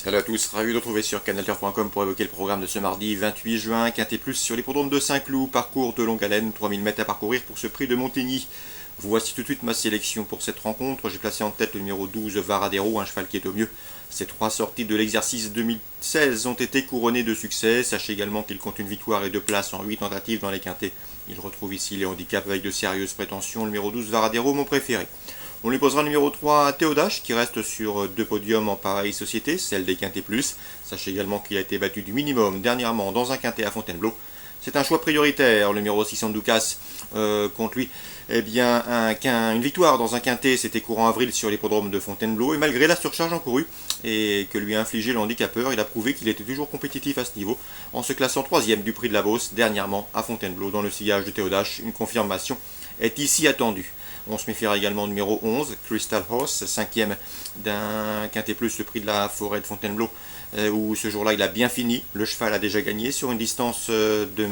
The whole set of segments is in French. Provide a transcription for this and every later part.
Salut à tous, ravi de vous retrouver sur canalturf.com pour évoquer le programme de ce mardi 28 juin, Quintet Plus sur l'hippodrome de Saint-Cloud, parcours de longue haleine, 3000 mètres à parcourir pour ce prix de Montigny. Voici tout de suite ma sélection pour cette rencontre. J'ai placé en tête le numéro 12, Varadero, un cheval qui est au mieux. Ces trois sorties de l'exercice 2016 ont été couronnées de succès. Sachez également qu'il compte une victoire et deux places en 8 tentatives dans les quintets. Il retrouve ici les handicaps avec de sérieuses prétentions. Le numéro 12, Varadero, mon préféré. On lui posera le numéro 3, Théodache, qui reste sur deux podiums en pareille société, celle des Quintet Plus. Sachez également qu'il a été battu du minimum dernièrement dans un quintet à Fontainebleau. C'est un choix prioritaire. Le numéro 6, Andoukas, contre lui, eh bien, une victoire dans un quintet, c'était courant avril sur l'hippodrome de Fontainebleau. Et malgré la surcharge encourue et que lui a infligé le handicapeur, il a prouvé qu'il était toujours compétitif à ce niveau, en se classant 3e du prix de la Beauce dernièrement à Fontainebleau dans le sillage de Théodache. Une confirmation est ici attendue. On se méfiera également au numéro 11, Crystal Horse, 5e d'un quintet plus, le prix de la forêt de Fontainebleau, où ce jour-là il a bien fini. Le cheval a déjà gagné sur une distance de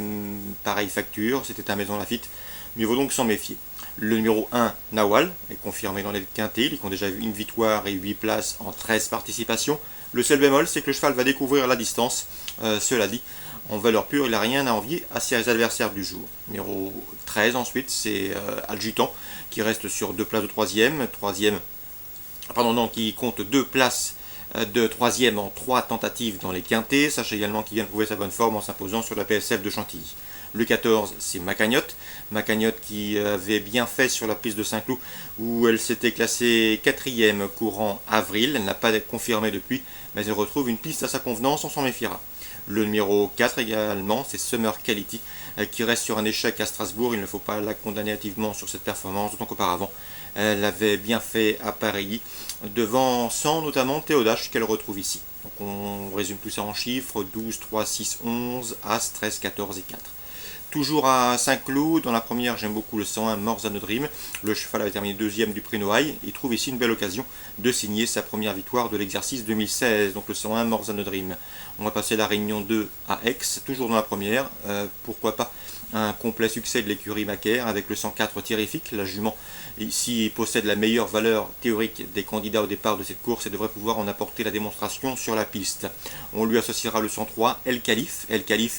pareille facture, c'était à Maison Lafitte. Mieux vaut donc s'en méfier. Le numéro 1, Nawal, est confirmé dans les quintets. Ils ont déjà eu une victoire et 8 places en 13 participations. Le seul bémol, c'est que le cheval va découvrir la distance. Cela dit, en valeur pure, il n'a rien à envier à ses adversaires du jour. Numéro 13 ensuite, c'est Adjutant, qui reste sur 2 places de 3e. Qui compte 2 places de 3e en 3 tentatives dans les quintets. Sachez également qu'il vient de prouver sa bonne forme en s'imposant sur la PSF de Chantilly. Le 14, c'est Macagnotte. Macagnotte qui avait bien fait sur la piste de Saint-Cloud, où elle s'était classée 4e courant avril. Elle n'a pas confirmé depuis, mais elle retrouve une piste à sa convenance, on s'en méfiera. Le numéro 4 également, c'est Summer Quality, qui reste sur un échec à Strasbourg. Il ne faut pas la condamner activement sur cette performance, d'autant qu'auparavant, elle avait bien fait à Paris, devant 100 notamment Théodache, qu'elle retrouve ici. Donc on résume tout ça en chiffres, 12, 3, 6, 11, As, 13, 14 et 4. Toujours à Saint-Cloud, dans la première, j'aime beaucoup le 101 More Than a Dream. Le cheval avait terminé 2e du prix Noailles. Il trouve ici une belle occasion de signer sa première victoire de l'exercice 2016. Donc le 101 More Than a Dream. On va passer la Réunion 2 à Aix, toujours dans la première. Pourquoi pas un complet succès de l'écurie Macaire avec le 104 Terrifique. La jument ici possède la meilleure valeur théorique des candidats au départ de cette course et devrait pouvoir en apporter la démonstration sur la piste. On lui associera le 103 El Khalif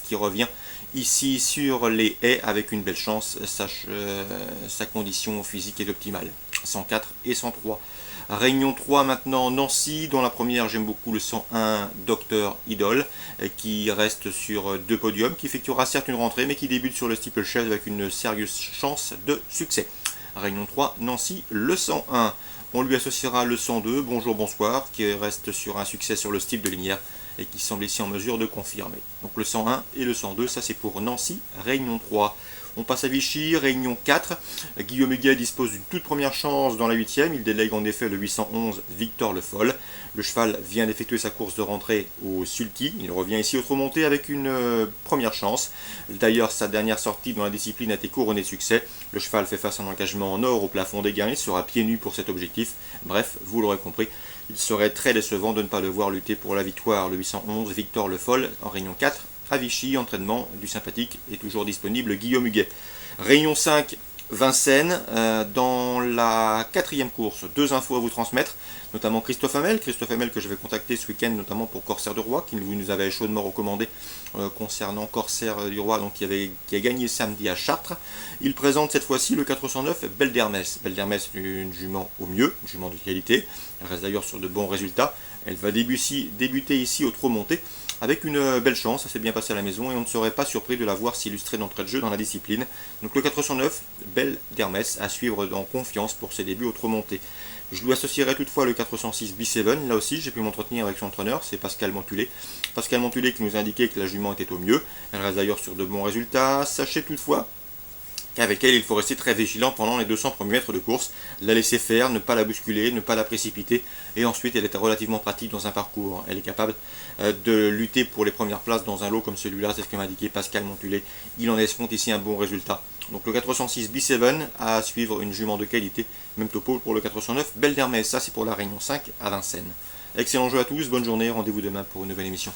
qui revient ici sur les haies avec une belle chance. Sa condition physique est optimale. 104 et 103. Réunion 3 maintenant, Nancy. Dans la première, j'aime beaucoup le 101 Dr Idol, qui reste sur 2 podiums, qui effectuera certes une rentrée, mais qui débute sur le steeplechase avec une sérieuse chance de succès. Réunion 3, Nancy, le 101. On lui associera le 102, Bonjour Bonsoir, qui reste sur un succès sur le style de Linière et qui semble ici en mesure de confirmer. Donc le 101 et le 102, ça c'est pour Nancy, Réunion 3. On passe à Vichy, Réunion 4. Guillaume Huguet dispose d'une toute première chance dans la 8e. Il délègue en effet le 811 Victor Le Foll. Le cheval vient d'effectuer sa course de rentrée au Sulky. Il revient ici au Trot-Monté avec une première chance. D'ailleurs, sa dernière sortie dans la discipline a été couronnée de succès. Le cheval fait face à un engagement en or au plafond des gains. Il sera pieds nus pour cet objectif. Bref, vous l'aurez compris, il serait très décevant de ne pas le voir lutter pour la victoire. Le 811 Victor Le Foll en Réunion 4. À Vichy, entraînement du sympathique est toujours disponible, Guillaume Huguet. Réunion 5, Vincennes, dans la 4e course, 2 infos à vous transmettre, notamment Christophe Hamel que je vais contacter ce week-end, notamment pour Corsaire du Roi, qui nous avait chaudement recommandé concernant Corsaire du Roi, donc qui a gagné samedi à Chartres. Il présente cette fois-ci le 409 Belle d'Hermès. Belle d'Hermès est une jument au mieux, une jument de qualité, elle reste d'ailleurs sur de bons résultats. Elle va débuter ici au Trot-Monté avec une belle chance, ça s'est bien passé à la maison et on ne serait pas surpris de la voir s'illustrer d'entrée de jeu dans la discipline. Donc le 409, Belle d'Hermès, à suivre en confiance pour ses débuts au Trot-Monté. Je lui associerai toutefois le 406 B7, là aussi j'ai pu m'entretenir avec son entraîneur, c'est Pascal Montulé. Pascal Montulé qui nous a indiqué que la jument était au mieux, elle reste d'ailleurs sur de bons résultats. Sachez toutefois qu'avec elle, il faut rester très vigilant pendant les 200 premiers mètres de course, la laisser faire, ne pas la bousculer, ne pas la précipiter, et ensuite elle est relativement pratique dans un parcours. Elle est capable de lutter pour les premières places dans un lot comme celui-là, c'est ce que m'a indiqué Pascal Montulé. Il en escompte ici un bon résultat. Donc le 406 B7 à suivre, une jument de qualité, même topo pour le 409 Belle d'Hermès, ça c'est pour la Réunion 5 à Vincennes. Excellent jeu à tous, bonne journée, rendez-vous demain pour une nouvelle émission.